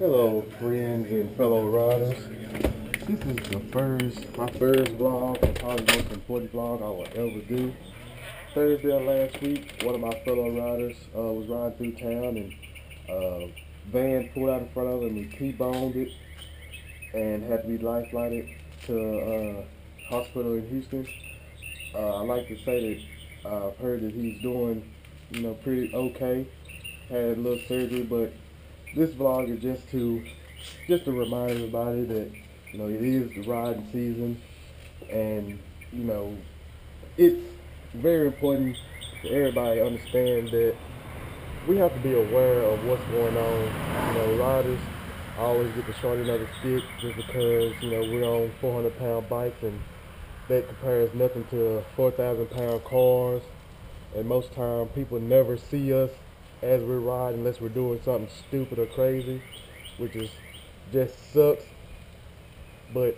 Hello, friends and fellow riders. This is my first vlog, and probably the most important vlog I will ever do. Thursday of last week, one of my fellow riders was riding through town, and van pulled out in front of him. He T-boned it and had to be life flighted to hospital in Houston. I like to say that I've heard that he's doing, pretty okay. Had a little surgery, but this vlog is just to remind everybody that it is the riding season, and you know it's very important for everybody to understand that we have to be aware of what's going on. Riders always get the short end of the stick just because we're on 400-pound bikes, and that compares nothing to 4,000-pound cars. And most time people never see us as we're riding unless we're doing something stupid or crazy, which is just sucks. But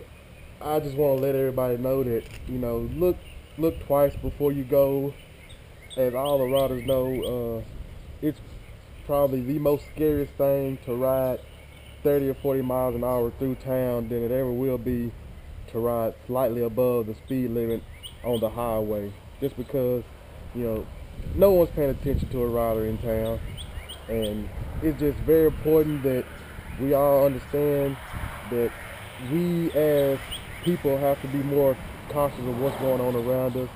I just want to let everybody know that look twice before you go. As all the riders know, it's probably the most scariest thing to ride 30 or 40 miles an hour through town than it ever will be to ride slightly above the speed limit on the highway. Just because you know no one's paying attention to a rider in town, and it's just very important that we all understand that we as people have to be more cautious of what's going on around us.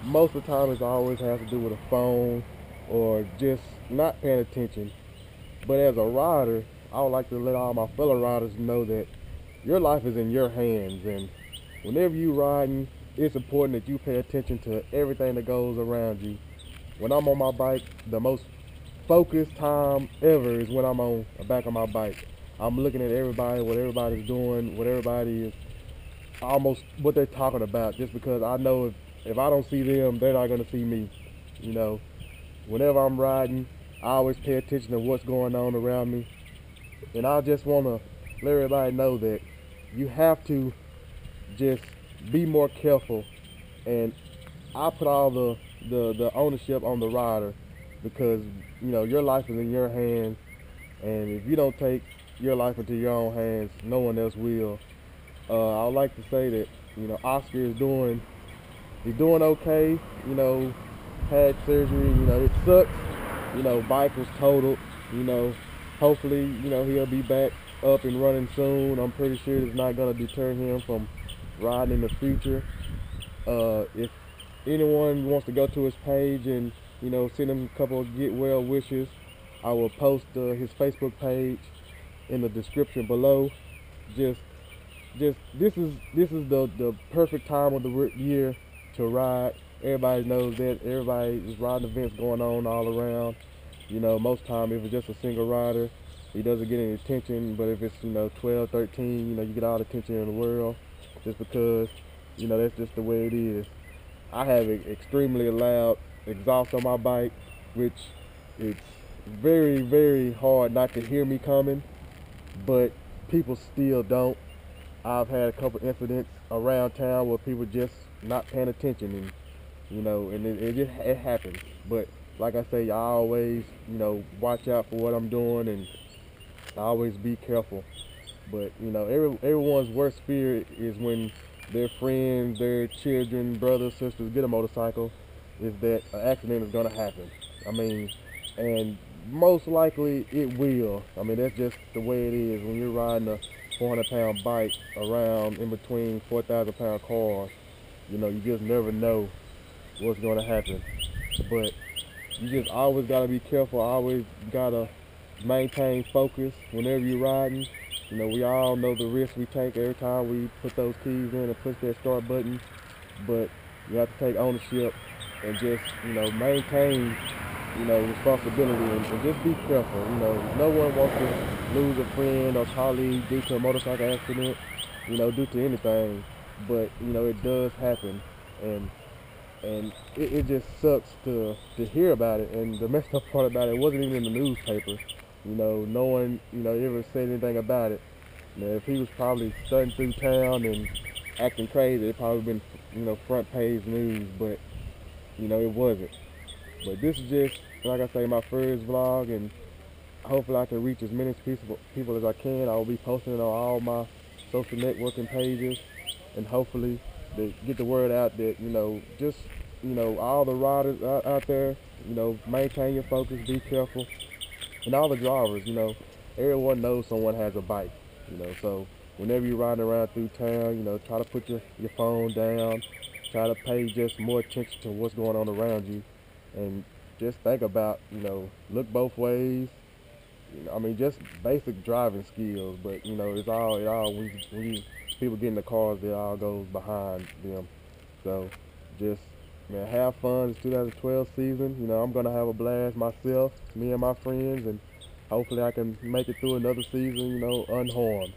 Most of the time it always has to do with a phone or just not paying attention. But as a rider, I would like to let all my fellow riders know that your life is in your hands, and whenever you riding, it's important that you pay attention to everything that goes around you. When I'm on my bike, the most focused time ever is when I'm on the back of my bike. I'm looking at everybody, what everybody's doing, what everybody is, almost what they're talking about, just because I know if I don't see them, they're not going to see me. You know, Whenever I'm riding, I always pay attention to what's going on around me. And I just want to let everybody know that you have to just be more careful. And I put all the ownership on the rider, because your life is in your hands, and if you don't take your life into your own hands, no one else will. I would like to say that Oscar he's doing okay. Had surgery. It sucks. Bike was totaled. you know Hopefully he'll be back up and running soon. I'm pretty sure it's not going to deter him from riding in the future. If anyone wants to go to his page and send him a couple of get well wishes, I will post his Facebook page in the description below. Just this is the perfect time of the year to ride. Everybody knows that. Everybody is riding events going on all around. Most time if it's just a single rider, he doesn't get any attention. But if it's 12, 13, you get all the attention in the world, just because that's just the way it is. I have extremely loud exhaust on my bike, which it's very, very hard not to hear me coming, but people still don't. I've had a couple incidents around town where people just not paying attention, and it happens. But like I say, I always watch out for what I'm doing, and I always be careful. But everyone's worst fear is when their friends, their children, brothers, sisters get a motorcycle, is that an accident is gonna happen. I mean, and most likely it will. I mean, that's just the way it is when you're riding a 400-pound bike around in between 4,000-pound cars. You just never know what's gonna happen. But you just always gotta be careful. Always gotta maintain focus whenever you're riding. We all know the risk we take every time we put those keys in and push that start button. But you have to take ownership and just, maintain, responsibility, and just be careful. No one wants to lose a friend or colleague due to a motorcycle accident, due to anything. But, it does happen. And it just sucks to hear about it. And the messed up part about it wasn't even in the newspaper. No one, ever said anything about it. If he was probably strutting through town and acting crazy, it probably been, front page news. But, it wasn't. But this is just, like I say, my first vlog, and hopefully I can reach as many people as I can. I will be posting it on all my social networking pages, and hopefully to get the word out that, just, all the riders out there, maintain your focus, be careful, and all the drivers, everyone knows someone has a bike, so whenever you're riding around through town, try to put your phone down, try to pay just more attention to what's going on around you, and just think about, look both ways. I mean, just basic driving skills, but it all when people get in the cars, it all goes behind them. So, just, man, have fun. It's 2012 season. I'm gonna have a blast myself, me and my friends, and hopefully I can make it through another season, unharmed.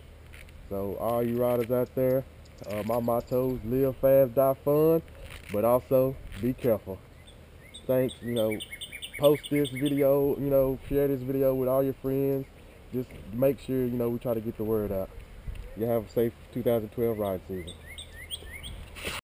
So, all you riders out there, my motto is live fast, die fun, but also be careful. Thanks. Post this video, share this video with all your friends. Just make sure, we try to get the word out. You have a safe 2012 ride season.